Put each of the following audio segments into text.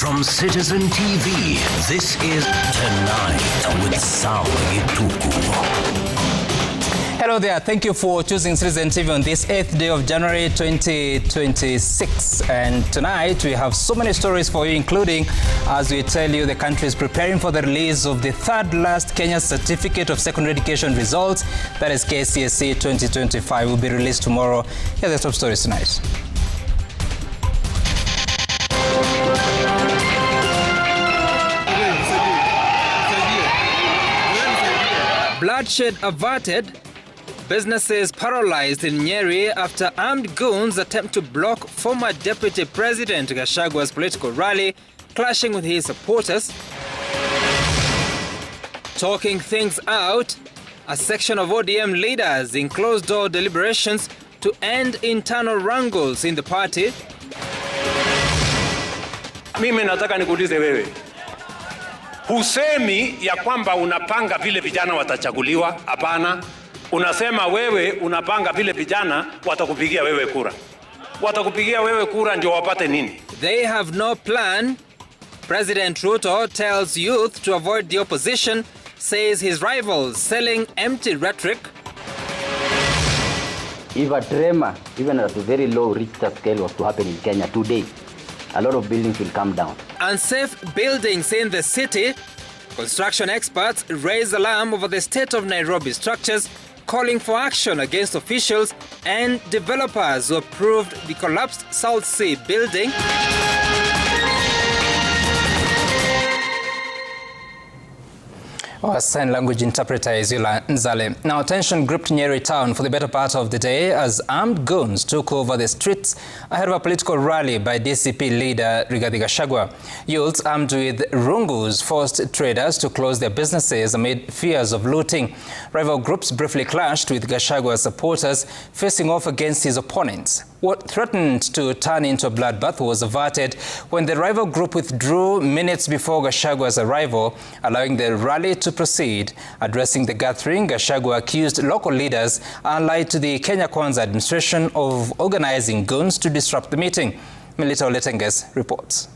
From Citizen TV, this is Tonight with Sawa Gituku. Hello there, thank you for choosing Citizen TV on this 8th day of January 2026. And tonight we have so many stories for you, including, as we tell you, the country is preparing for the release of the third last Kenya Certificate of Secondary Education results. That is KCSE 2025, will be released tomorrow. Here are the top stories tonight. Bloodshed averted. Businesses paralyzed in Nyeri after armed goons attempt to block former Deputy President Gachagua's political rally, clashing with his supporters. Talking things out, a section of ODM leaders in closed-door deliberations to end internal wrangles in the party. Mimi nataka nikuulize wewe. Husemi ya kwamba unapanga vile vijana watachaguliwa, hapana. Unasema wewe unapanga vile vijana watakupigia wewe kura. Watakupigia wewe kura ndio wapate nini? They have no plan. President Ruto tells youth to avoid the opposition, says his rivals selling empty rhetoric. If a tremor, even at a very low Richter scale, was to happen in Kenya today, a lot of buildings will come down. Unsafe buildings in the city. Construction experts raise alarm over the state of Nairobi structures, calling for action against officials and developers who approved the collapsed South Sea building. Our sign language interpreter is Yula Nzale. Now, tension gripped Nyeri town for the better part of the day as armed goons took over the streets ahead of a political rally by DCP leader Rigathi Gachagua. Youths armed with rungus forced traders to close their businesses amid fears of looting. Rival groups briefly clashed with Gachagua's supporters, facing off against his opponents. What threatened to turn into a bloodbath was averted when the rival group withdrew minutes before Gachagua's arrival, allowing the rally to proceed. Addressing the gathering, Gachagua accused local leaders allied to the Kenya Kwanza administration of organizing goons to disrupt the meeting. Milita Oletenges reports.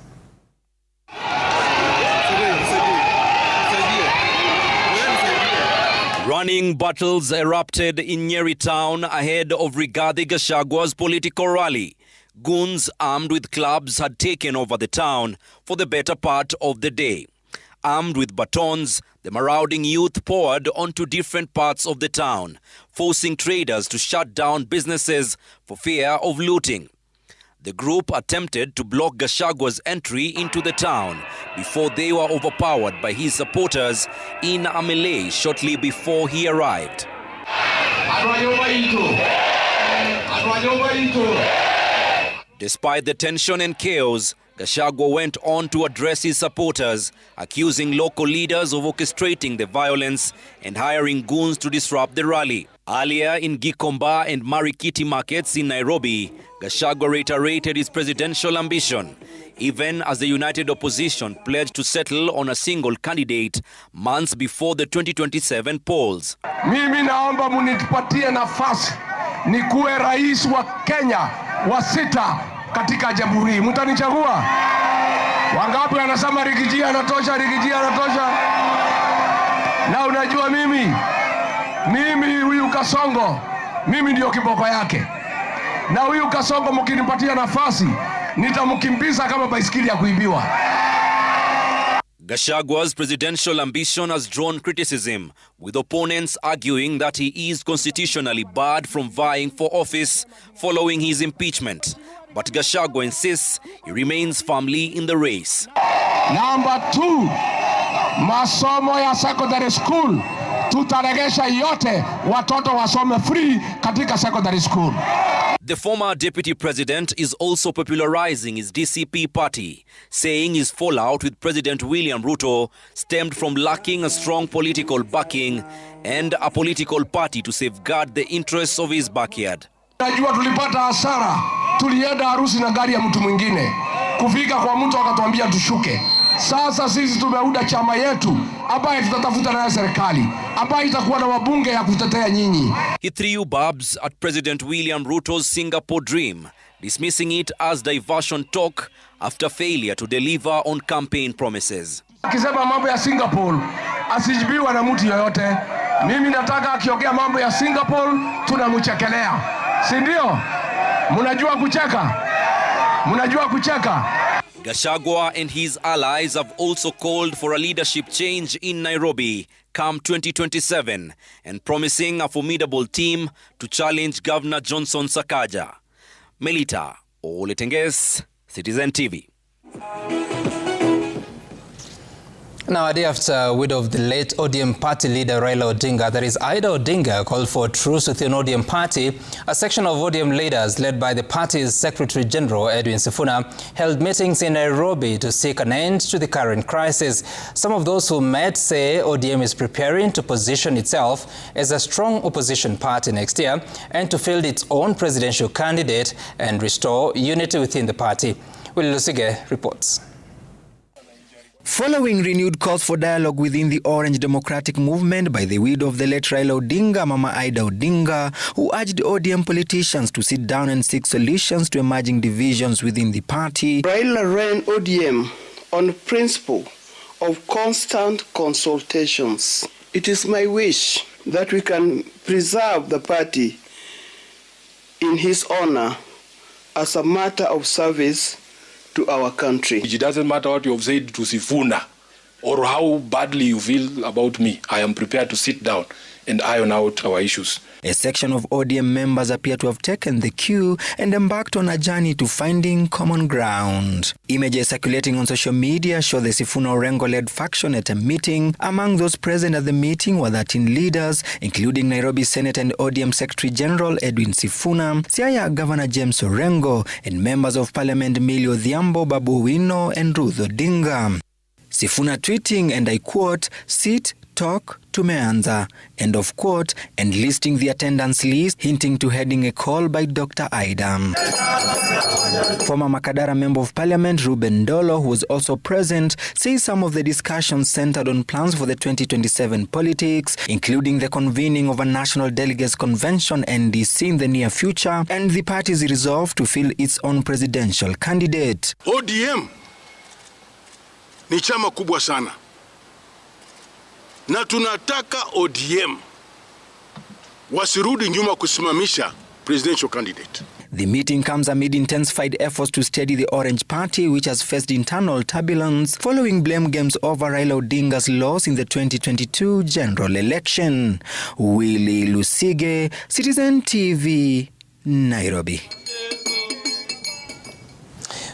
Running battles erupted in Nyeri town ahead of Rigathi Gachagua's political rally. Goons armed with clubs had taken over the town for the better part of the day. Armed with batons, the marauding youth poured onto different parts of the town, forcing traders to shut down businesses for fear of looting. The group attempted to block Gachagua's entry into the town before they were overpowered by his supporters in a melee shortly before he arrived. Despite the tension and chaos, Gachagua went on to address his supporters, accusing local leaders of orchestrating the violence and hiring goons to disrupt the rally. Earlier in Gikomba and Marikiti markets in Nairobi, Gachagua reiterated his presidential ambition, even as the united opposition pledged to settle on a single candidate months before the 2027 polls. Mimi naomba munipatie nafasi nikuwe rais wa Kenya wa sita katika jamhuri. Mtanichagua? Wangapi wanasema Rigiji anatosha, Rigiji anatosha? Na unajua mimi huyu Kasongo, mimi ndio kiboko yake. Na huyu Kasongo mkinipatia nafasi, nitamkimbiza kama baisikeli ya kuibiwa. Gachagua's presidential ambition has drawn criticism, with opponents arguing that he is constitutionally barred from vying for office following his impeachment. But Gachagua insists he remains firmly in the race. Number 2, masomo ya secondary school. Tutaregesha yote watoto wasome free katika secondary school. The former deputy president is also popularizing his DCP party, saying his fallout with President William Ruto stemmed from lacking a strong political backing and a political party to safeguard the interests of his backyard. Najua tulipata hasara, tulienda harusi na gari ya mtu mwingine. Kufika kwa mtu akatuambia tushuke. Sasa sisi tumeuda chama yetu ambaye tutatafuta na serikali ambaye itakuwa na wabunge ya kutetea nyinyi. He threw barbs at President William Ruto's Singapore dream, dismissing it as diversion talk after failure to deliver on campaign promises. Akisema mambo ya Singapore asijibiwa na mtu yoyote. Mimi nataka akiongea mambo ya Singapore tunamchekelea. Si ndio? Mnajua kucheka? Mnajua kucheka? Gachagua and his allies have also called for a leadership change in Nairobi come 2027 and promising a formidable team to challenge Governor Johnson Sakaja. Melita Oletenges, Citizen TV. Now, a day after widow of the late ODM party leader Raila Odinga, that is Ida Odinga, called for a truce within ODM party, a section of ODM leaders led by the party's Secretary General Edwin Sifuna held meetings in Nairobi to seek an end to the current crisis. Some of those who met say ODM is preparing to position itself as a strong opposition party next year and to field its own presidential candidate and restore unity within the party. Willie Lusige reports. Following renewed calls for dialogue within the Orange Democratic Movement by the widow of the late Raila Odinga, Mama Ida Odinga, who urged ODM politicians to sit down and seek solutions to emerging divisions within the party. Raila ran ODM on the principle of constant consultations. It is my wish that we can preserve the party in his honor as a matter of service to our country. It doesn't matter what you have said to Sifuna or how badly you feel about me. I am prepared to sit down and iron out our issues. A section of ODM members appear to have taken the cue and embarked on a journey to finding common ground. Images circulating on social media show the Sifuna Orengo-led faction at a meeting. Among those present at the meeting were 13 leaders, including Nairobi Senate and ODM Secretary General Edwin Sifuna, Siaya Governor James Orengo, and members of Parliament Millie Odhiambo, Babu Owino, and Ruth Odinga. Sifuna tweeting, and I quote, "Sit, talk, tumeanza," end of quote, and listing the attendance list, hinting to heading a call by Dr. Ida. Former Makadara Member of Parliament Ruben Ndolo, who was also present, says some of the discussions centered on plans for the 2027 politics, including the convening of a National Delegates Convention NDC in the near future, and the party's resolve to field its own presidential candidate. ODM ni chama kubwa sana, na tunataka ODM wasirudi nyuma kusimamisha presidential candidate. The meeting comes amid intensified efforts to steady the Orange Party, which has faced internal turbulence following blame games over Raila Odinga's loss in the 2022 general election. Willie Lusige, Citizen TV, Nairobi.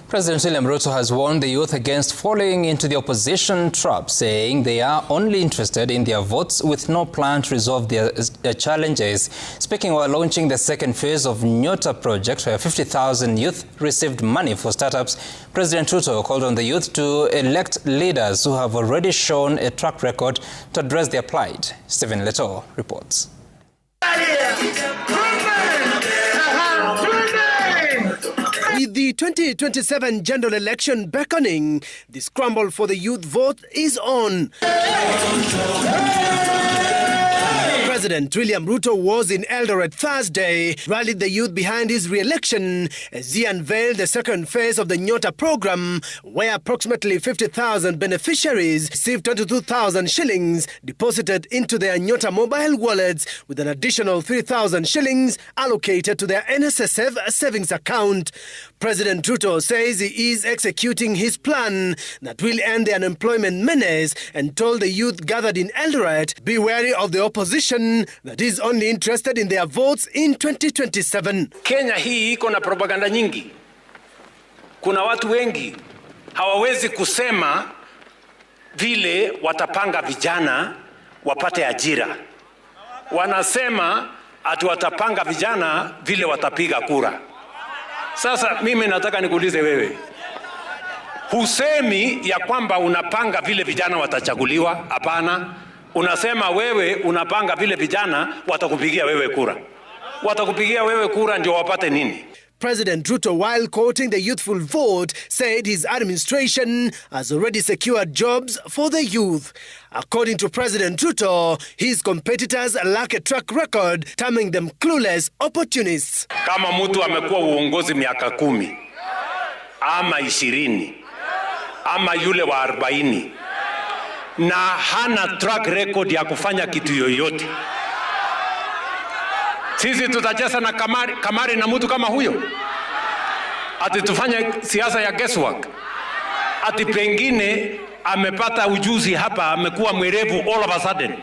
President William Ruto has warned the youth against falling into the opposition trap, saying they are only interested in their votes with no plan to resolve their challenges. Speaking while launching the second phase of Nyota project, where 50,000 youth received money for startups, President Ruto called on the youth to elect leaders who have already shown a track record to address their plight. Stephen Leto reports. With the 2027 general election beckoning, the scramble for the youth vote is on. President William Ruto was in Eldoret Thursday, rallied the youth behind his re-election as he unveiled the second phase of the Nyota program, where approximately 50,000 beneficiaries received 22,000 shillings deposited into their Nyota mobile wallets, with an additional 3,000 shillings allocated to their NSSF savings account. President Ruto says he is executing his plan that will end the unemployment menace and told the youth gathered in Eldoret, be wary of the opposition that is only interested in their votes in 2027. Kenya hii iko na propaganda nyingi. Kuna watu wengi hawawezi kusema vile watapanga vijana wapate ajira. Wanasema ati watapanga vijana vile watapiga kura. Sasa mimi nataka nikuulize wewe. Husemi ya kwamba unapanga vile vijana watachaguliwa, hapana. Unasema wewe unapanga vile vijana watakupigia wewe kura. Watakupigia wewe kura ndio wapate nini? President Ruto, while quoting the youthful vote, said his administration has already secured jobs for the youth. According to President Ruto, his competitors lack a track record, terming them clueless opportunists. Kama mtu amekuwa uongozi miaka 10 ama 20 ama yule wa 40 na hana track record ya kufanya kitu yoyote, sisi tutacheza na kamari na mtu kama huyo? Ati tufanye siasa ya guesswork? Ati pengine amepata ujuzi hapa, amekuwa mwerevu all of a sudden?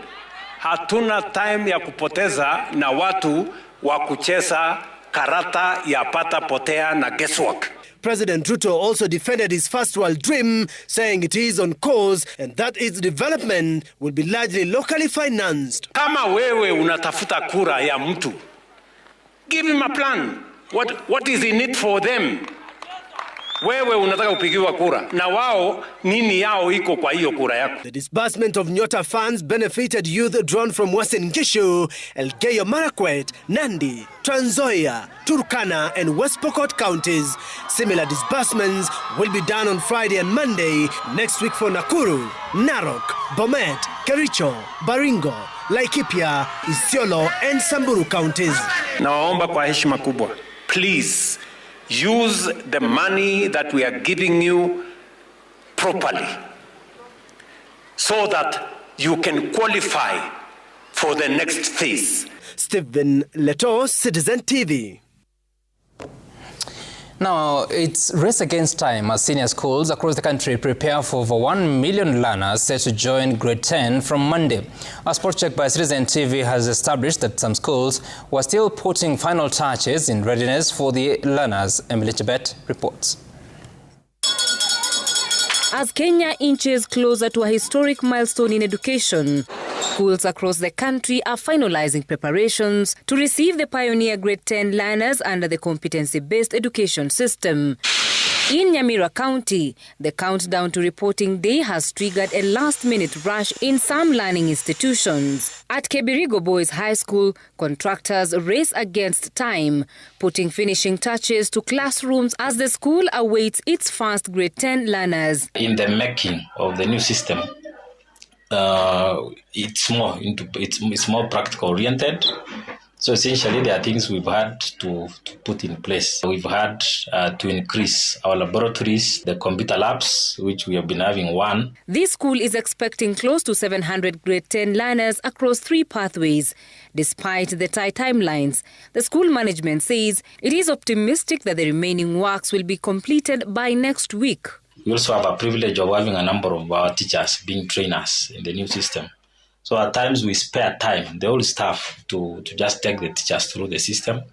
Hatuna time ya kupoteza na watu wa kucheza karata ya pata potea na guesswork. President Ruto also defended his first world dream, saying it is on course and that its development will be largely locally financed. Kama wewe unatafuta kura ya mtu, give him a plan. What is in it for them? Wewe unataka upigiwa kura na wao nini yao iko kwa hiyo kura yako? The disbursement of Nyota funds benefited youth drawn from Western Gishu, Elgeyo Marakwet, Nandi, Trans Nzoia, Turkana and West Pokot counties. Similar disbursements will be done on Friday and Monday next week for Nakuru, Narok, Bomet, Kericho, Baringo, Laikipia, Isiolo and Samburu counties. Nawaomba kwa heshima kubwa, please use the money that we are giving you properly so that you can qualify for the next phase. Stephen Leto, Citizen TV. Now, it's race against time as senior schools across the country prepare for over 1 million learners set to join grade 10 from Monday. A sport check by Citizen TV has established that some schools were still putting final touches in readiness for the learners. Emily Chebet reports. As Kenya inches closer to a historic milestone in education, schools across the country are finalizing preparations to receive the pioneer grade 10 learners under the competency-based education system. In Nyamira County, the countdown to reporting day has triggered a last-minute rush in some learning institutions. At Kebirigo Boys High School, contractors race against time, putting finishing touches to classrooms as the school awaits its first grade 10 learners. In the making of the new system, it's more practical oriented. So essentially, there are things we've had to put in place. We've had to increase our laboratories, the computer labs, which we have been having one. This school is expecting close to 700 grade 10 learners across 3 pathways. Despite the tight timelines, the school management says it is optimistic that the remaining works will be completed by next week. We also have a privilege of having a number of our teachers being trainers in the new system. So at times we spare time, the whole staff, to just take the teachers through the system.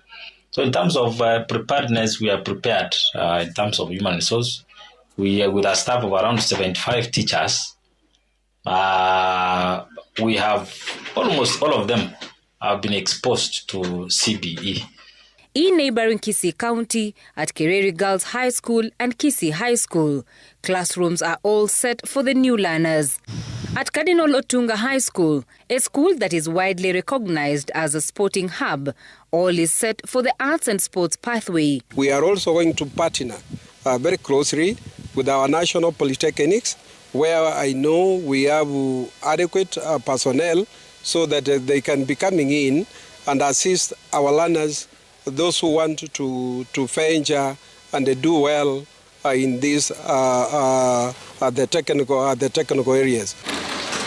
So in terms of preparedness, we are prepared in terms of human resource. We, with a staff of around 75 teachers, we have almost all of them have been exposed to CBE. In neighboring Kisii County, at Kereri Girls High School and Kisii High School, classrooms are all set for the new learners. At Cardinal Otunga High School, a school that is widely recognized as a sporting hub, all is set for the arts and sports pathway. We are also going to partner very closely with our national polytechnics, where I know we have adequate personnel so that they can be coming in and assist our learners, those who want to venture and do well in these the technical areas.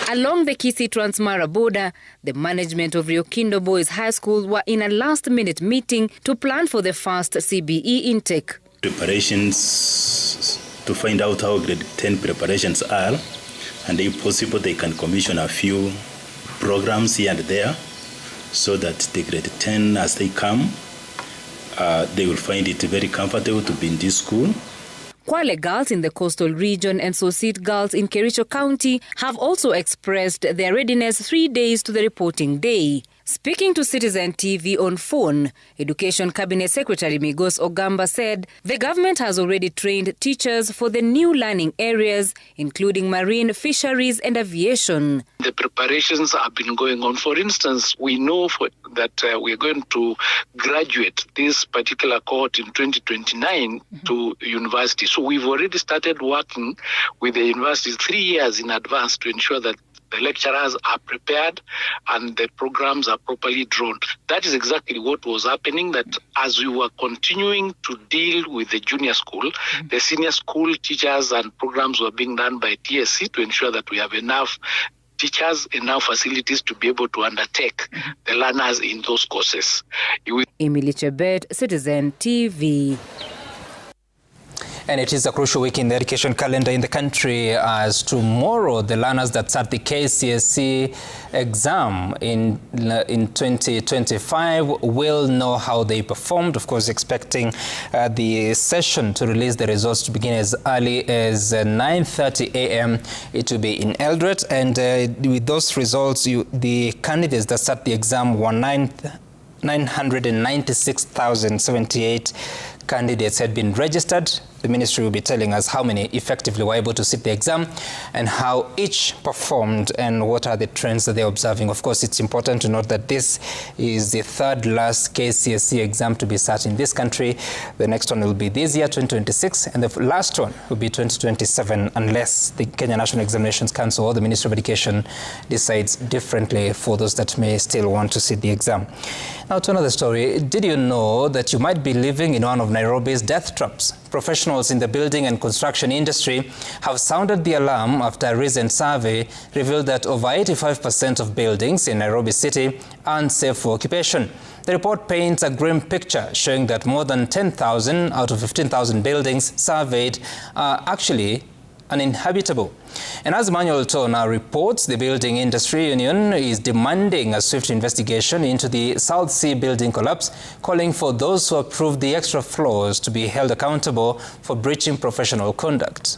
Along the Kisii-Transmara border, the management of Rio Kindo Boys High School were in a last-minute meeting to plan for the first CBE intake. Preparations to find out how grade 10 preparations are, and if possible they can commission a few programs here and there so that the grade 10 as they come, they will find it very comfortable to be in this school. Kwale girls in the coastal region and Sosit girls in Kericho County have also expressed their readiness 3 days to the reporting day. Speaking to Citizen TV on phone, Education Cabinet Secretary Migos Ogamba said the government has already trained teachers for the new learning areas, including marine, fisheries and aviation. The preparations have been going on. For instance, we know that we are going to graduate this particular cohort in 2029 to university. So we've already started working with the universities 3 years in advance to ensure that the lecturers are prepared and the programs are properly drawn. That is exactly what was happening, that as we were continuing to deal with the junior school, the senior school teachers and programs were being done by TSC to ensure that we have enough teachers, enough facilities to be able to undertake the learners in those courses. Emily Chebet, Citizen TV. And it is a crucial week in the education calendar in the country, as tomorrow the learners that sat the KCSE exam in 2025 will know how they performed. Of course, expecting the session to release the results to begin as early as 9:30 a.m. It will be in Eldoret, and with those results, the candidates that sat the exam were 996,078 candidates had been registered. The ministry will be telling us how many effectively were able to sit the exam and how each performed and what are the trends that they're observing. Of course, it's important to note that this is the third last KCSE exam to be sat in this country. The next one will be this year, 2026, and the last one will be 2027, unless the Kenya National Examinations Council or the Ministry of Education decides differently for those that may still want to sit the exam. Now to another story. Did you know that you might be living in one of Nairobi's death traps? Professionals in the building and construction industry have sounded the alarm after a recent survey revealed that over 85% of buildings in Nairobi City are unsafe for occupation. The report paints a grim picture, showing that more than 10,000 out of 15,000 buildings surveyed are actually uninhabitable. And as Manuel Toh now reports, the Building Industry Union is demanding a swift investigation into the South Sea building collapse, calling for those who approved the extra floors to be held accountable for breaching professional conduct.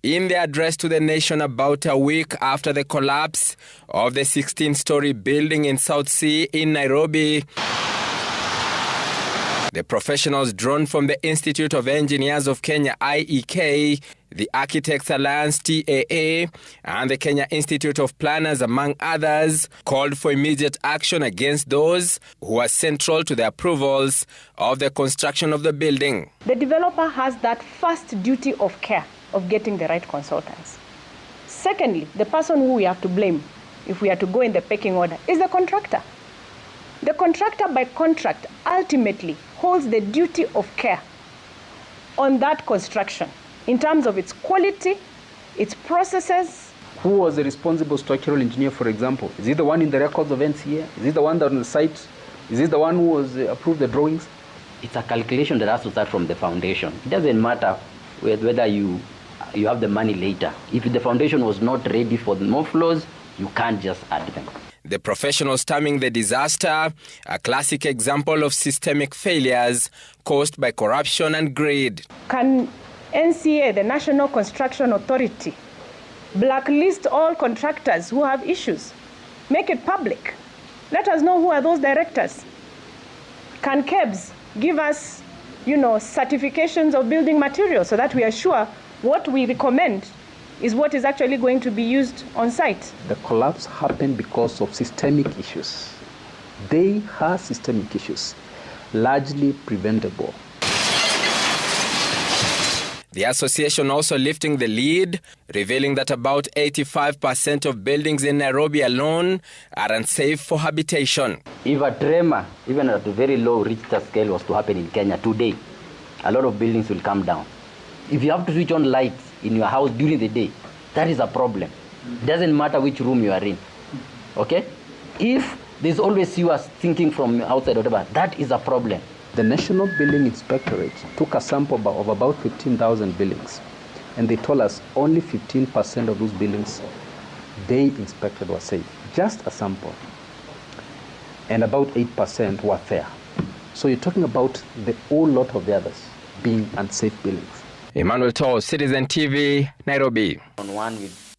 In their address to the nation about a week after the collapse of the 16-story building in South Sea in Nairobi, the professionals drawn from the Institute of Engineers of Kenya, IEK, the Architects Alliance, TAA, and the Kenya Institute of Planners, among others, called for immediate action against those who are central to the approvals of the construction of the building. The developer has that first duty of care of getting the right consultants. Secondly, the person who we have to blame, if we are to go in the pecking order, is the contractor. The contractor by contract ultimately holds the duty of care on that construction in terms of its quality, its processes. Who was the responsible structural engineer, for example? Is he the one in the records of NCA? Is he the one that on the site? Is he the one who was approved the drawings? It's a calculation that has to start from the foundation. It doesn't matter whether you have the money later. If the foundation was not ready for the more floors, you can't just add them. The professionals terming the disaster a classic example of systemic failures caused by corruption and greed. Can NCA, the National Construction Authority, blacklist all contractors who have issues? Make it public. Let us know who are those directors. Can KEBS give us, certifications of building materials so that we are sure what we recommend is what is actually going to be used on site? The collapse happened because of systemic issues. They have systemic issues, largely preventable. The association also lifting the lead, revealing that about 85% of buildings in Nairobi alone are unsafe for habitation. If a tremor, even at a very low Richter scale, was to happen in Kenya today, a lot of buildings will come down. If you have to switch on lights in your house during the day, that is a problem. It doesn't matter which room you are in. Okay? If there's always you are thinking from outside or whatever, that is a problem. The National Building Inspectorate took a sample of about 15,000 buildings, and they told us only 15% of those buildings they inspected were safe. Just a sample. And about 8% were fair. So you're talking about the whole lot of the others being unsafe buildings. Emmanuel Toh, Citizen TV, Nairobi. On one with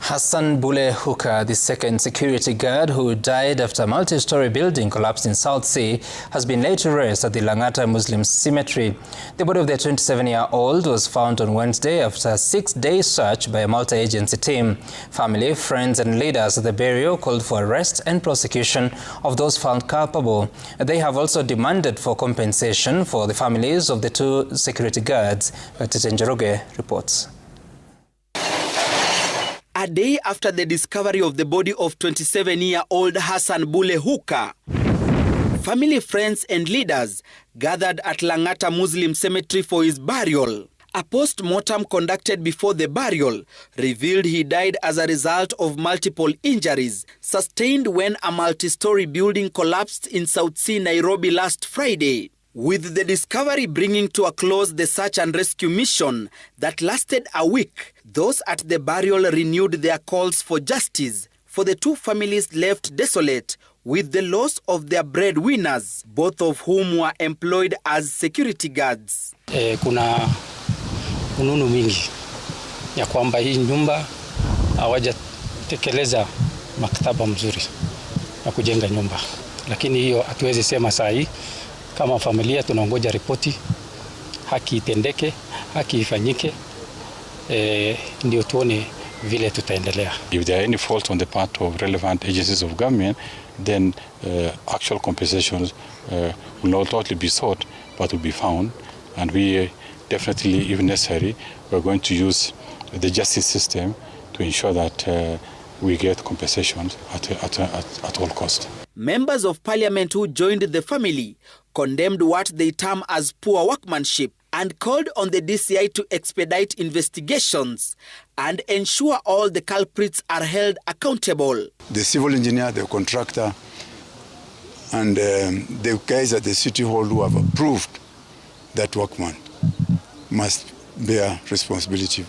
Hassan Bule Hooker, the second security guard who died after a multi-story building collapsed in South Sea, has been laid to rest at the Langata Muslim Cemetery. The body of the 27-year-old was found on Wednesday after a 6-day search by a multi-agency team. Family, friends and leaders at the burial called for arrest and prosecution of those found culpable. They have also demanded for compensation for the families of the 2 security guards. Tete Njoroge reports. A day after the discovery of the body of 27-year-old Hassan Bule Hooker, family, friends and leaders gathered at Langata Muslim Cemetery for his burial. A post-mortem conducted before the burial revealed he died as a result of multiple injuries sustained when a multi-story building collapsed in South Sea, Nairobi last Friday. With the discovery bringing to a close the search and rescue mission that lasted a week, those at the burial renewed their calls for justice for the 2 families left desolate with the loss of their breadwinners, both of whom were employed as security guards. Kuna ununu mingi ya kwamba hii nyumba hawajatekeleza maktaba mzuri na kujenga nyumba, lakini hiyo hatuwezi sema saa hii. Kama familia tunaongoja ripoti, haki itendeke, haki ifanyike, ndio tuone vile tutaendelea. If there are any faults on the part of relevant agencies of government, then actual compensations will not only be sought, but will be found. And we definitely, if necessary, we're going to use the justice system to ensure that we get compensations at all costs. Members of parliament who joined the family condemned what they term as poor workmanship and called on the DCI to expedite investigations and ensure all the culprits are held accountable. The civil engineer, the contractor, and the guys at the city hall who have approved that workman must bear responsibility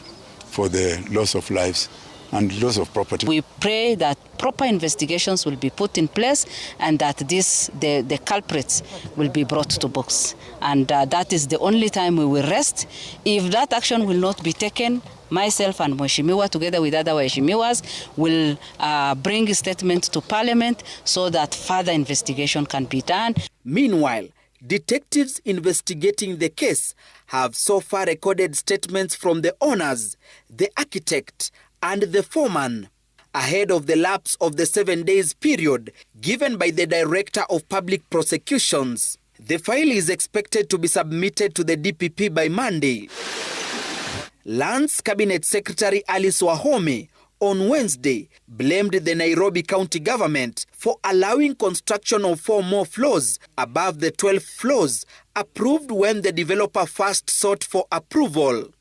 for the loss of lives and loss of property. We pray that proper investigations will be put in place and that the culprits will be brought to books. And that is the only time we will rest. If that action will not be taken, myself and Mheshimiwa, together with other Mheshimiwas, will bring a statement to Parliament so that further investigation can be done. Meanwhile, detectives investigating the case have so far recorded statements from the owners, the architect, and the foreman ahead of the lapse of the 7 days period given by the Director of Public Prosecutions. The file is expected to be submitted to the DPP by Monday. Lands Cabinet Secretary Alice Wahome on Wednesday blamed the Nairobi County government for allowing construction of 4 more floors above the 12 floors approved when the developer first sought for approval.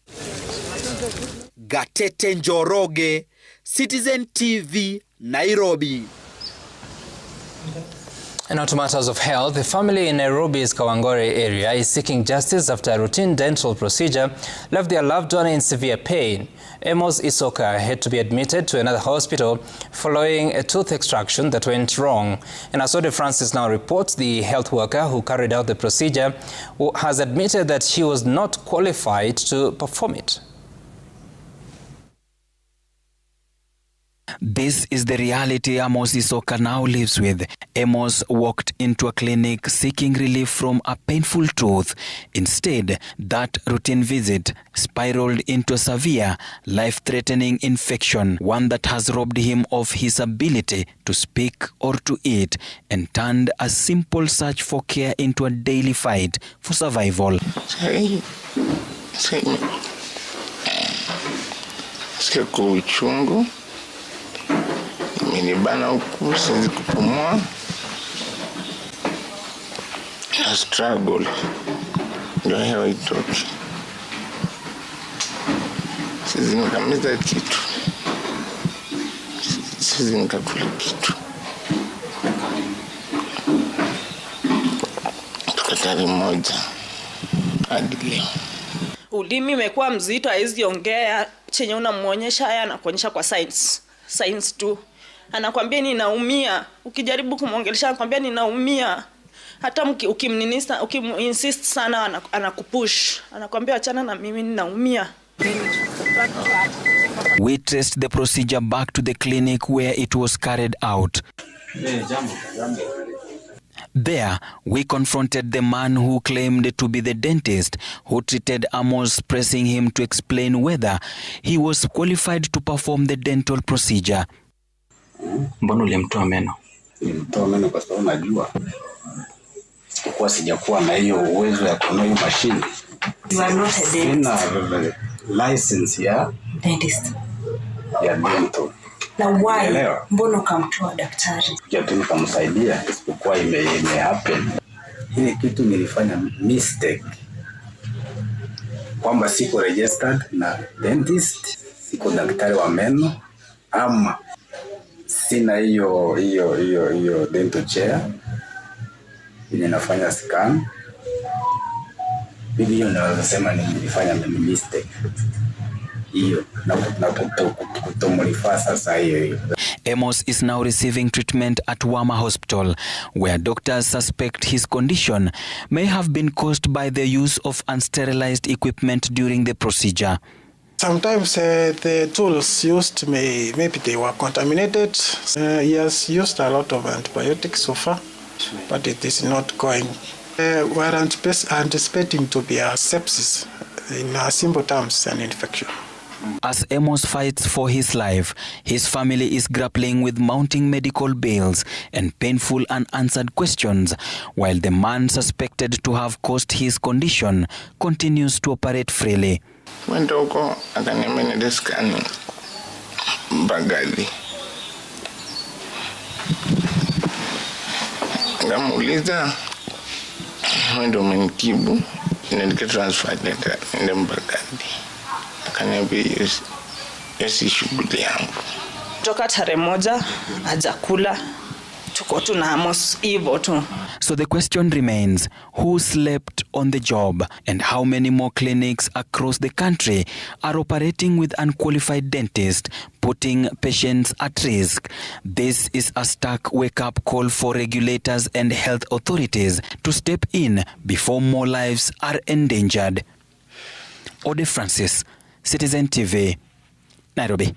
Gatete Njoroge, Citizen TV, Nairobi. And now to matters of health, the family in Nairobi's Kawangware area is seeking justice after a routine dental procedure left their loved one in severe pain. Amos Isoka had to be admitted to another hospital following a tooth extraction that went wrong. And Asode Francis now reports the health worker who carried out the procedure has admitted that she was not qualified to perform it. This is the reality Amos Isoka now lives with. Amos walked into a clinic seeking relief from a painful tooth. Instead, that routine visit spiraled into a severe, life-threatening infection, one that has robbed him of his ability to speak or to eat, and turned a simple search for care into a daily fight for survival. Imenibana huku, siwezi kupumua, na struggle ndio hewa itoke, siwezi nikameza kitu, siwezi nikakula kitu. Tukatari moja hadi leo. Ulimi imekuwa mzito, haizi ongea, chenye unamuonyesha haya anakuonyesha kwa science tu. Anakuambia ninaumia, ukijaribu kumuongelesha anakuambia ninaumia. Hata ukiminsist sana anakupush. Anakuambia achana na mimi ninaumia. We traced the procedure back to the clinic where it was carried out. There, we confronted the man who claimed to be the dentist who treated Amos, pressing him to explain whether he was qualified to perform the dental procedure. Mbona ulimtoa meno? Nilimtoa meno kwa sababu najua sikuwa sijakuwa na hiyo uwezo ya kununua hiyo mashine. You are not a dentist. Sina license ya Dentist. Ya dental. Na why? Unaelewa? Mbona ukamtoa daktari? Kuja tu nikamsaidia, isipokuwa ime happen. Hili kitu nilifanya mistake. Kwamba siko registered na dentist, siko daktari wa meno, ama sina hiyo dental chair. Ninafanya scan. Bibi hiyo naweza sema nilifanya mistake. Hiyo na kutomulifaa sasa hiyo. Amos is now receiving treatment at Wama Hospital, where doctors suspect his condition may have been caused by the use of unsterilized equipment during the procedure. Sometimes the tools used maybe they were contaminated. He has used a lot of antibiotics so far, but it is not going. We are anticipating to be a sepsis, in simple terms, an infection. As Amos fights for his life, his family is grappling with mounting medical bills and painful unanswered questions, while the man suspected to have caused his condition continues to operate freely. Went huko akaniambia niende scanning Mbagathi. Ngamuuliza wendo umenikibu nilike transfer nende Mbagathi. Akaniambia yesi shughuli yangu. Toka tarehe 1 hajakula. Tuko tu na Amos hivyo tu. So the question remains, who slept on the job and how many more clinics across the country are operating with unqualified dentists, putting patients at risk? This is a stark wake-up call for regulators and health authorities to step in before more lives are endangered. Ode Francis, Citizen TV, Nairobi.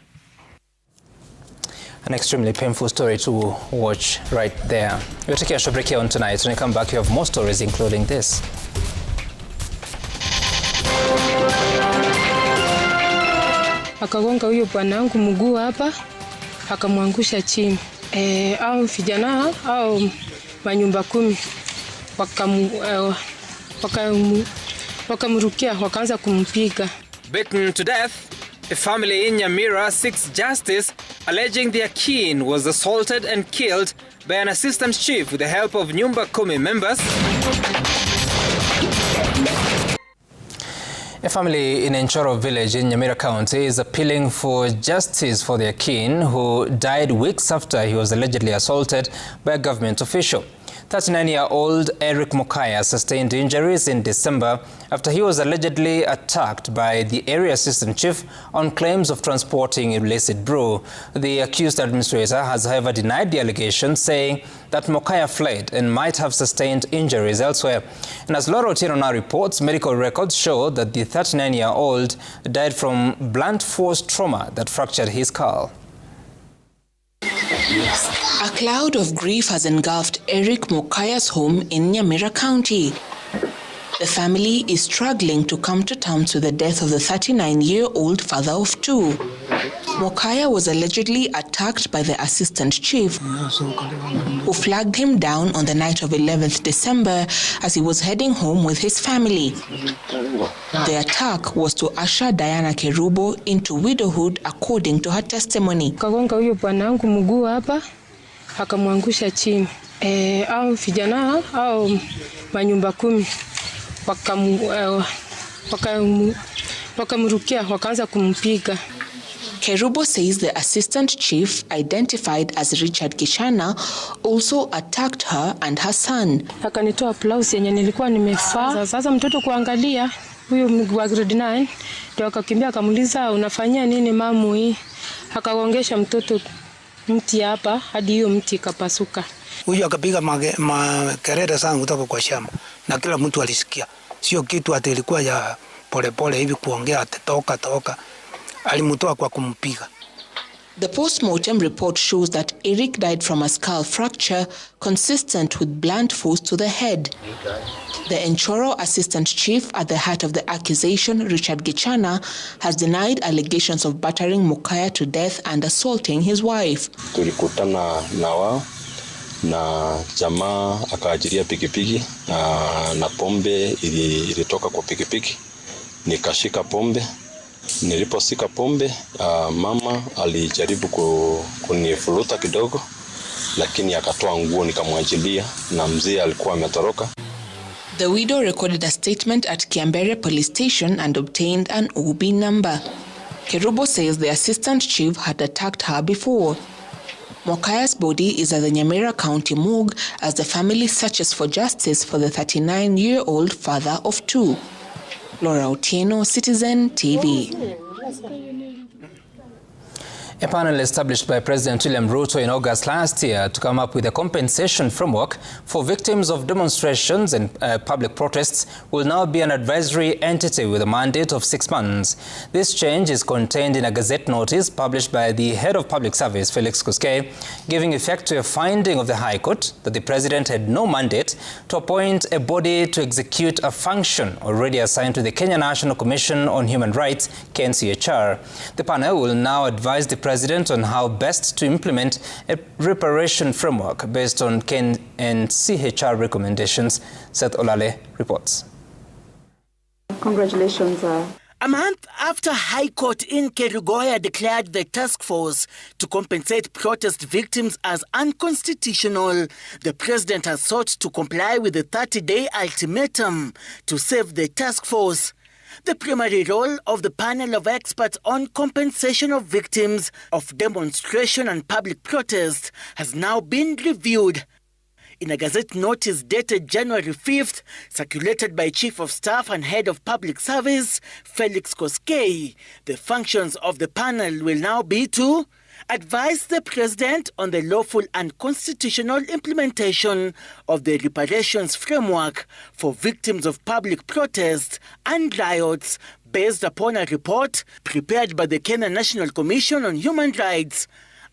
An extremely painful story to watch right there. We're taking a short break here on tonight. When we come back, you have more stories, including this. Akagonga huyo bwanangu mguu hapa, akamwangusha chini. Au vijana au manyumba 10 wakamrukia, wakaanza kumpiga. Beaten to death, a family in Nyamira seeks justice, alleging their kin was assaulted and killed by an assistant chief with the help of Nyumba Kumi members. A family in Enchoro village in Nyamira County is appealing for justice for their kin who died weeks after he was allegedly assaulted by a government official. 39-year-old Eric Mokaya sustained injuries in December after he was allegedly attacked by the area assistant chief on claims of transporting illicit brew. The accused administrator has, however, denied the allegations, saying that Mokaya fled and might have sustained injuries elsewhere. And as Laura Otieno now reports, medical records show that the 39-year-old died from blunt force trauma that fractured his skull. A cloud of grief has engulfed Eric Mokaya's home in Nyamira County. The family is struggling to come to terms with the death of the 39-year-old father of 2. Mokaya was allegedly attacked by the assistant chief, who flagged him down on the night of 11th December as he was heading home with his family. The attack was to usher Diana Kerubo into widowhood, according to her testimony. Kagonga huyo bwanangu mguu hapa, akamwangusha chini. Au vijana au manyumba 10 wakamrukia, wakaanza kumpiga. Kerubo says the assistant chief, identified as Richard Kishana, also attacked her and her son. Akanitoa blouse yenye nilikuwa nimevaa. Sasa mtoto kuangalia, huyo wa grade 9 ndio akakimbia akamuuliza unafanyia nini mamu hii? Akagongesha mtoto mti hapa hadi hiyo mti ikapasuka. Huyo akapiga makelele sana kutoka kwa shamba na kila mtu alisikia. Sio kitu ati ilikuwa ya polepole hivi kuongea ati toka. Alimtoa kwa kumpiga. The post-mortem report shows that Eric died from a skull fracture consistent with blunt force to the head. The Enchoro Assistant Chief at the heart of the accusation, Richard Gachagua, has denied allegations of battering Mukaya to death and assaulting his wife. Tulikutana na wao na jamaa akaajiria pikipiki na pombe ilitoka kwa pikipiki. Nikashika pombe. Niliposika pombe, mama alijaribu kunifuruta kidogo, lakini akatoa nguo nikamwachilia na mzee alikuwa ametoroka. The widow recorded a statement at Kiambere police station and obtained an OB number. Kerubo says the assistant chief had attacked her before. Mokaya's body is at the Nyamira County morgue as the family searches for justice for the 39-year-old father of two. Laura Otieno, Citizen TV. A panel established by President William Ruto in August last year to come up with a compensation framework for victims of demonstrations and public protests will now be an advisory entity with a mandate of 6 months. This change is contained in a Gazette notice published by the Head of Public Service, Felix Koskei, giving effect to a finding of the High Court that the President had no mandate to appoint a body to execute a function already assigned to the Kenya National Commission on Human Rights, KNCHR. The panel will now advise the President on how best to implement a reparation framework based on KNCHR recommendations. Seth Olale reports. Congratulations. A month after High Court in Kerugoya declared the task force to compensate protest victims as unconstitutional, the President has sought to comply with the 30-day ultimatum to save the task force. The primary role of the panel of experts on compensation of victims of demonstration and public protest has now been reviewed. In a Gazette notice dated January 5th, circulated by Chief of Staff and Head of Public Service, Felix Koskei, the functions of the panel will now be to advise the President on the lawful and constitutional implementation of the reparations framework for victims of public protests and riots based upon a report prepared by the Kenya National Commission on Human Rights,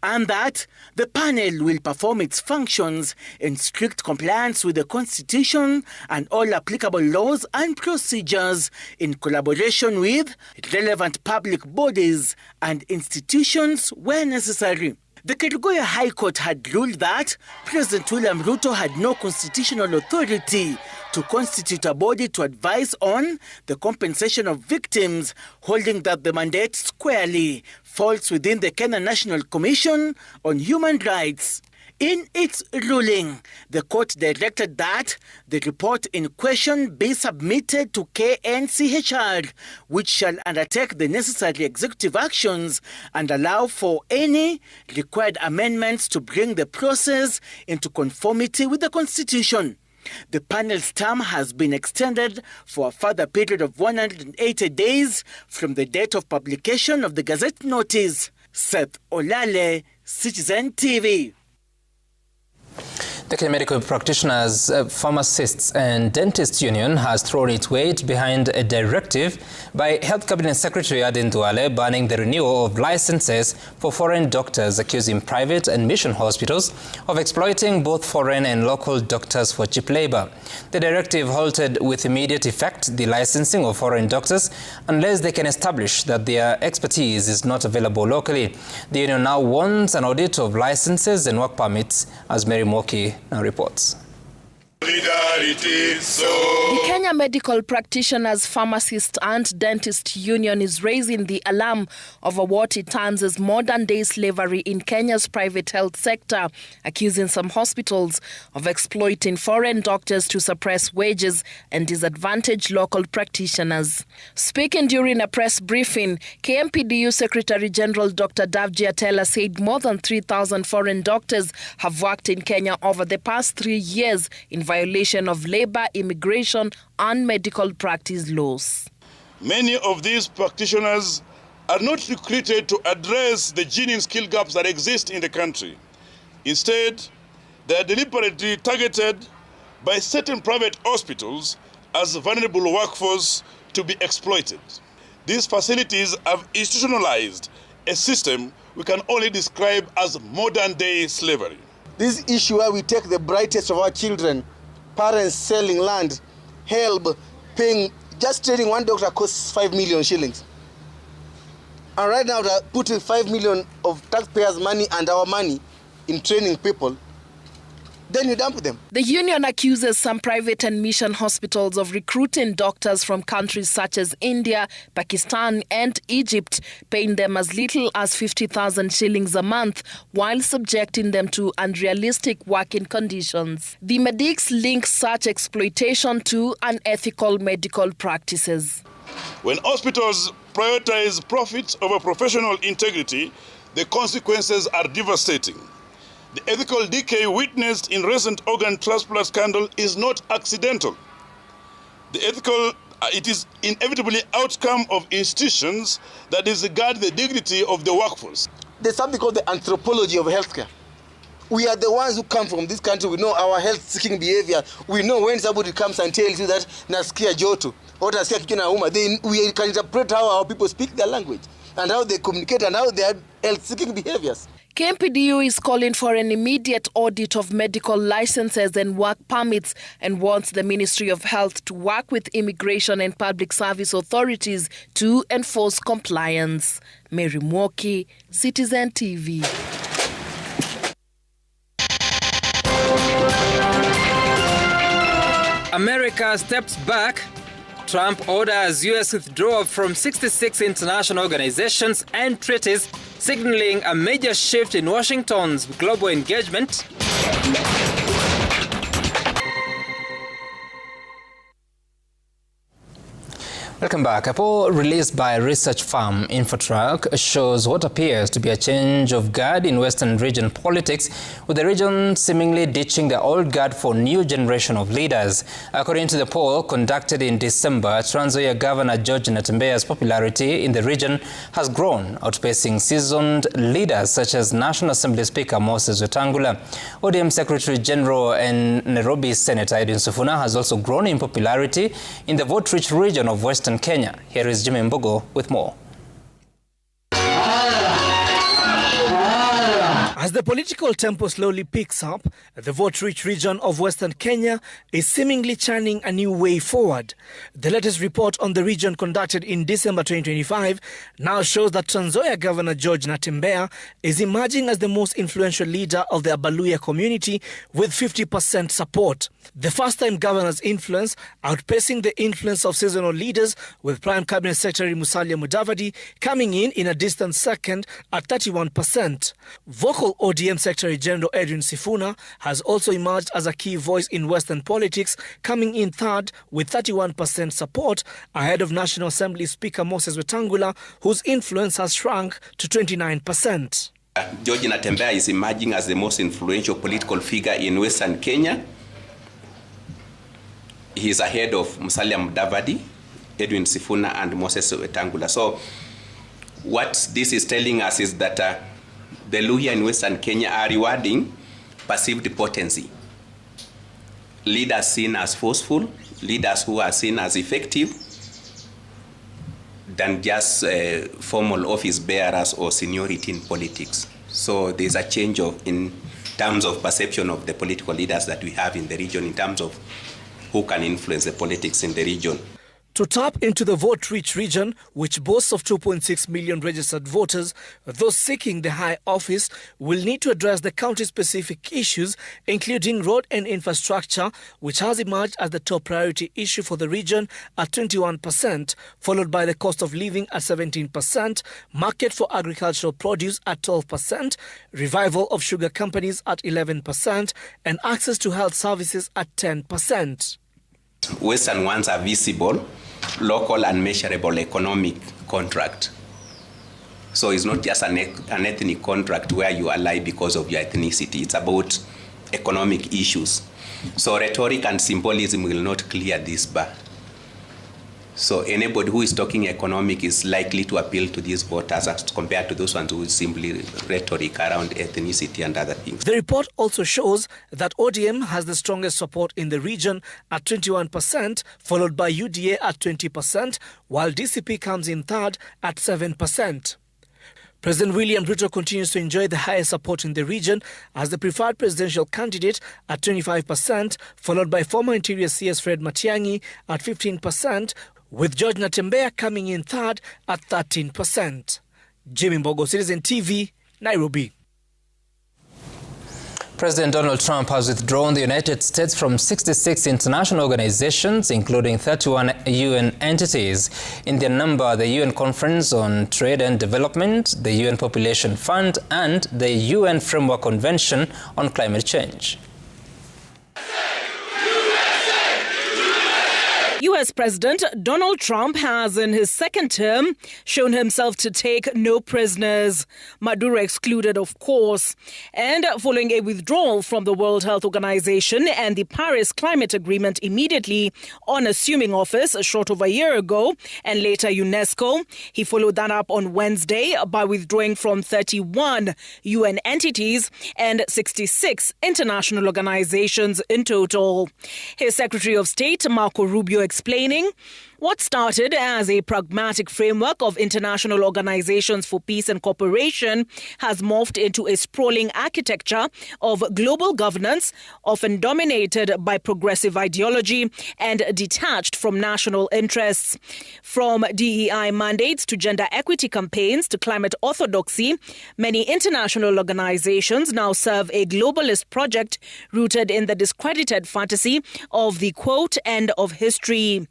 and that the panel will perform its functions in strict compliance with the Constitution and all applicable laws and procedures in collaboration with relevant public bodies and institutions where necessary. The Kerugoya High Court had ruled that President William Ruto had no constitutional authority to constitute a body to advise on the compensation of victims, holding that the mandate squarely falls within the Kenya National Commission on Human Rights. In its ruling, the court directed that the report in question be submitted to KNCHR, which shall undertake the necessary executive actions and allow for any required amendments to bring the process into conformity with the Constitution. The panel's term has been extended for a further period of 180 days from the date of publication of the Gazette notice. Seth Olale, Citizen TV. The Kenya Medical Practitioners, Pharmacists and Dentists Union has thrown its weight behind a directive by Health Cabinet Secretary Aden Duale banning the renewal of licenses for foreign doctors, accusing private and mission hospitals of exploiting both foreign and local doctors for cheap labor. The directive halted with immediate effect the licensing of foreign doctors unless they can establish that their expertise is not available locally. The union now wants an audit of licenses and work permits, as Mary Moki now reports. The Kenya Medical Practitioners, Pharmacists and Dentists Union is raising the alarm over what it terms as modern-day slavery in Kenya's private health sector, accusing some hospitals of exploiting foreign doctors to suppress wages and disadvantage local practitioners. Speaking during a press briefing, KMPDU Secretary General Dr. Davji Atela said more than 3,000 foreign doctors have worked in Kenya over the past 3 years in violation of labor, immigration, and medical practice laws. Many of these practitioners are not recruited to address the genuine skill gaps that exist in the country. Instead, they are deliberately targeted by certain private hospitals as vulnerable workforce to be exploited. These facilities have institutionalized a system we can only describe as modern-day slavery. This issue where we take the brightest of our children, parents selling land, help, paying, just training one doctor costs 5 million shillings. And right now they're putting 5 million of taxpayers' money and our money in training people. Then you dump them. The union accuses some private and mission hospitals of recruiting doctors from countries such as India, Pakistan and Egypt, paying them as little as 50,000 shillings a month while subjecting them to unrealistic working conditions. The medics link such exploitation to unethical medical practices. When hospitals prioritize profit over professional integrity, the consequences are devastating. The ethical decay witnessed in recent organ transplant scandal is not accidental. It is inevitably outcome of institutions that disregard the dignity of the workforce. There's something called the anthropology of healthcare. We are the ones who come from this country. We know our health-seeking behavior. We know when somebody comes and tells you that nasikia joto or nasikia kichwa inauma, we can interpret how our people speak their language and how they communicate and how they are health-seeking behaviors. KMPDU is calling for an immediate audit of medical licenses and work permits and wants the Ministry of Health to work with immigration and public service authorities to enforce compliance. Mary Mwoki, Citizen TV. America steps back. Trump orders U.S. withdrawal from 66 international organizations and treaties, signaling a major shift in Washington's global engagement. Welcome back. A poll released by research firm Infotrack shows what appears to be a change of guard in Western region politics, with the region seemingly ditching the old guard for new generation of leaders. According to the poll conducted in December, Trans Nzoia Governor George Natembeya's popularity in the region has grown, outpacing seasoned leaders such as National Assembly Speaker Moses Wetangula. ODM Secretary General and Nairobi Senator Edwin Sifuna has also grown in popularity in the vote-rich region of Western Kenya. Here is Jimmy Mbogo with more. As the political tempo slowly picks up, the vote-rich region of Western Kenya is seemingly churning a new way forward. The latest report on the region conducted in December 2025 now shows that Trans Nzoia Governor George Natembeya is emerging as the most influential leader of the Abaluya community with 50% support. The first-time governor's influence outpacing the influence of seasonal leaders, with Prime Cabinet Secretary Musalia Mudavadi coming in a distant second at 31%. Vocal ODM Secretary General Edwin Sifuna has also emerged as a key voice in Western politics, coming in third with 31% support, ahead of National Assembly Speaker Moses Wetangula, whose influence has shrunk to 29%. George Natembeya is emerging as the most influential political figure in Western Kenya. He is ahead of Musalia Mudavadi, Edwin Sifuna and Moses Wetangula. So what this is telling us is that the Luhya in Western Kenya are rewarding perceived potency. Leaders seen as forceful, leaders who are seen as effective, than just formal office bearers or seniority in politics. So there's a change in terms of perception of the political leaders that we have in the region, in terms of who can influence the politics in the region. To tap into the vote-rich region, which boasts of 2.6 million registered voters, those seeking the high office will need to address the county-specific issues, including road and infrastructure, which has emerged as the top priority issue for the region at 21%, followed by the cost of living at 17%, market for agricultural produce at 12%, revival of sugar companies at 11%, and access to health services at 10%. Western ones are visible, local and measurable economic contract. So it's not just an ethnic contract where you ally because of your ethnicity. It's about economic issues. So rhetoric and symbolism will not clear this bar. So anybody who is talking economic is likely to appeal to these voters as compared to those ones who simply rhetoric around ethnicity and other things. The report also shows that ODM has the strongest support in the region at 21%, followed by UDA at 20%, while DCP comes in third at 7%. President William Ruto continues to enjoy the highest support in the region as the preferred presidential candidate at 25%, followed by former Interior CS Fred Matiang'i at 15%, with George Natembeya coming in third at 13%. Jimmy Mbogo, Citizen TV, Nairobi. President Donald Trump has withdrawn the United States from 66 international organizations, including 31 UN entities. In their number, the UN Conference on Trade and Development, the UN Population Fund, and the UN Framework Convention on Climate Change. U.S. President Donald Trump has, in his second term, shown himself to take no prisoners, Maduro excluded, of course. And following a withdrawal from the World Health Organization and the Paris Climate Agreement immediately on assuming office short of a year ago, and later UNESCO, he followed that up on Wednesday by withdrawing from 31 UN entities and 66 international organizations in total. His Secretary of State, Marco Rubio, explaining what started as a pragmatic framework of international organizations for peace and cooperation has morphed into a sprawling architecture of global governance, often dominated by progressive ideology and detached from national interests. From DEI mandates to gender equity campaigns to climate orthodoxy, many international organizations now serve a globalist project rooted in the discredited fantasy of the, quote, end of history.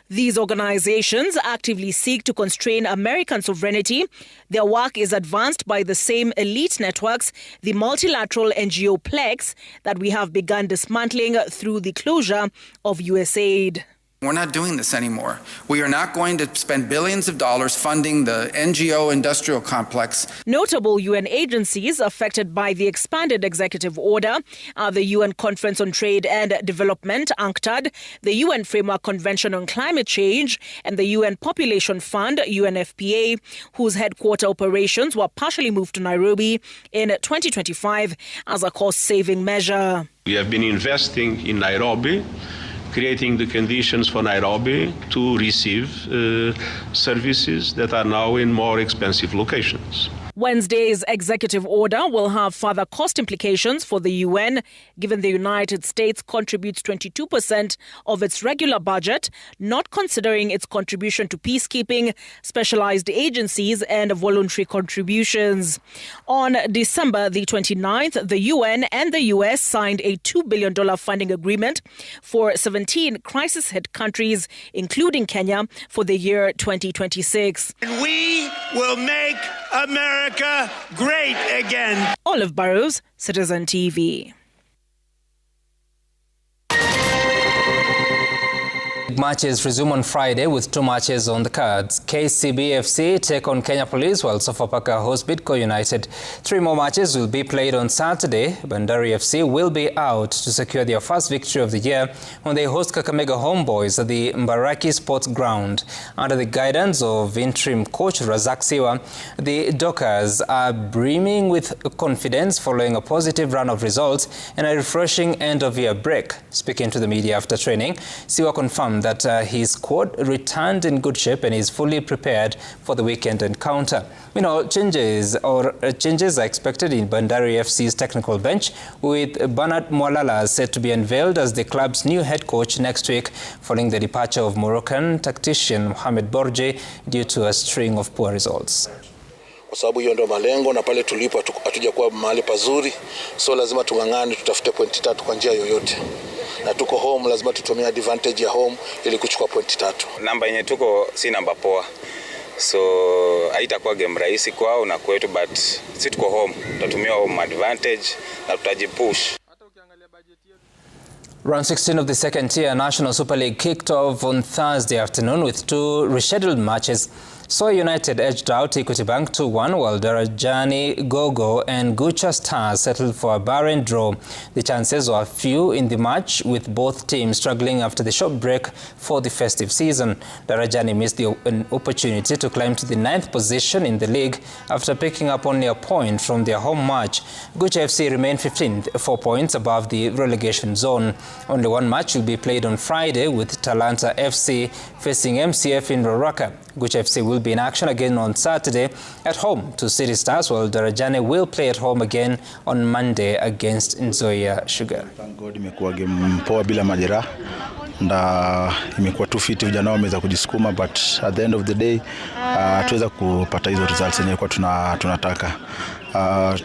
These organizations actively seek to constrain American sovereignty. Their work is advanced by the same elite networks, the multilateral NGO plex, that we have begun dismantling through the closure of USAID. We're not doing this anymore. We are not going to spend billions of dollars funding the NGO industrial complex. Notable UN agencies affected by the expanded executive order are the UN Conference on Trade and Development, UNCTAD, the UN Framework Convention on Climate Change, and the UN Population Fund, UNFPA, whose headquarter operations were partially moved to Nairobi in 2025 as a cost-saving measure. We have been investing in Nairobi, creating the conditions for Nairobi to receive services that are now in more expensive locations. Wednesday's executive order will have further cost implications for the UN, given the United States contributes 22% of its regular budget, not considering its contribution to peacekeeping, specialized agencies, and voluntary contributions. On December the 29th, the UN and the US signed a $2 billion funding agreement for 17 crisis-hit countries, including Kenya, for the year 2026. And we will make America great again. Olive Burrows, Citizen TV. Matches resume on Friday with 2 matches on the cards. KCB-FC take on Kenya Police while Sofapaka host Bidco United. 3 more matches will be played on Saturday. Bandari FC will be out to secure their first victory of the year when they host Kakamega Homeboys at the Mbaraki Sports Ground. Under the guidance of interim coach Razak Siwa, the Dockers are brimming with confidence following a positive run of results and a refreshing end-of-year break. Speaking to the media after training, Siwa confirmed that his squad returned in good shape and is fully prepared for the weekend encounter. You know, changes are expected in Bandari FC's technical bench, with Bernard Mwalala set to be unveiled as the club's new head coach next week following the departure of Moroccan tactician Mohamed Borje due to a string of poor results. Kwa sababu hiyo ndio malengo, na pale tulipo hatujakuwa mahali pazuri, so lazima tungangane, tutafute pointi 3 kwa njia yoyote. Na tuko home, lazima tutumie advantage ya home ili kuchukua pointi 3. Namba yenye tuko si namba poa, so haitakuwa game rahisi kwao na kwetu, but si tuko home, tutatumia home advantage na tutajipush. Round 16 of the second-tier National Super League kicked off on Thursday afternoon with 2 rescheduled matches. Soy United edged out Equity Bank 2-1, while Darajani, Gogo and Gucha Stars settled for a barren draw. The chances were few in the match, with both teams struggling after the short break for the festive season. Darajani missed an opportunity to climb to the 9th position in the league after picking up only a point from their home match. Gucha FC remained 15th, 4 points above the relegation zone. Only one match will be played on Friday, with Talanta FC facing MCF in Roraka. Gucha FC will be in action again on Saturday at home to City Stars, while Darajani will play at home again on Monday against Nzoia Sugar. Thank God imekuwa game poa bila majeraha. Na imekuwa tu fit, vijana wameweza kujisukuma, but at the end of the day tuweza kupata hizo results yenyewe kwa tunataka.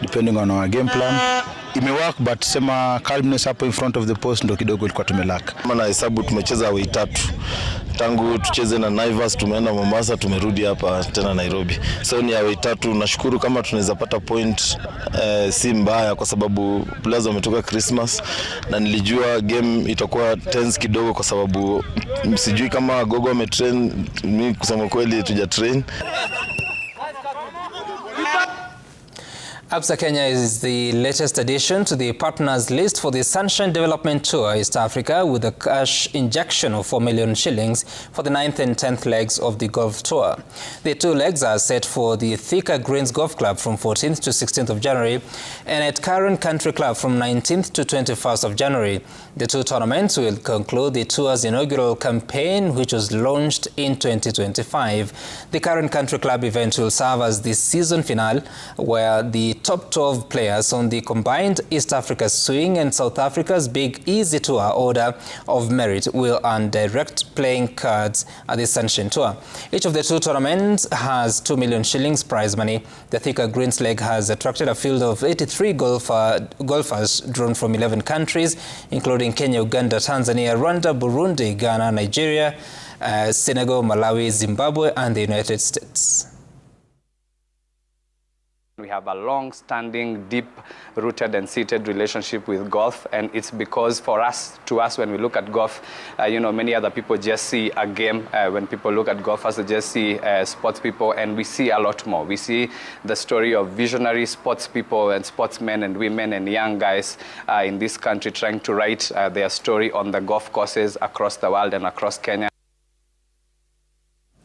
Depending on our game plan, imework, but sema calmness hapo in front of the post ndo kidogo ilikuwa tumelack. Kama na hesabu tumecheza away 3. Tangu tucheze na Naivas, tumeenda Mombasa, tumerudi hapa tena Nairobi. So ni away 3. Nashukuru kama tunaweza pata point, si mbaya kwa sababu players wametoka Christmas na nilijua game itakuwa tense kidogo kwa sababu sijui kama Gogo ametrain, mimi kusema kweli tuja train. Absa Kenya is the latest addition to the partners list for the Sunshine Development Tour East Africa, with a cash injection of 4 million shillings for the 9th and 10th legs of the golf tour. The 2 legs are set for the Thika Greens Golf Club from 14th to 16th of January and at Karen Country Club from 19th to 21st of January. The 2 tournaments will conclude the tour's inaugural campaign, which was launched in 2025. The Karen Country Club event will serve as the season finale, where the top 12 players on the combined East Africa Swing and South Africa's Big Easy Tour order of merit will earn direct playing cards at the Sunshine Tour. Each of the 2 tournaments has 2 million shillings prize money. The Thika Greens leg has attracted a field of 83 golfers drawn from 11 countries, including Kenya, Uganda, Tanzania, Rwanda, Burundi, Ghana, Nigeria, Senegal, Malawi, Zimbabwe, and the United States. We have a long-standing, deep-rooted and seated relationship with golf, and it's because to us, when we look at golf, many other people just see a game. When people look at golfers, they just see sports people, and we see a lot more. We see the story of visionary sports people and sportsmen and women and young guys in this country trying to write their story on the golf courses across the world and across Kenya.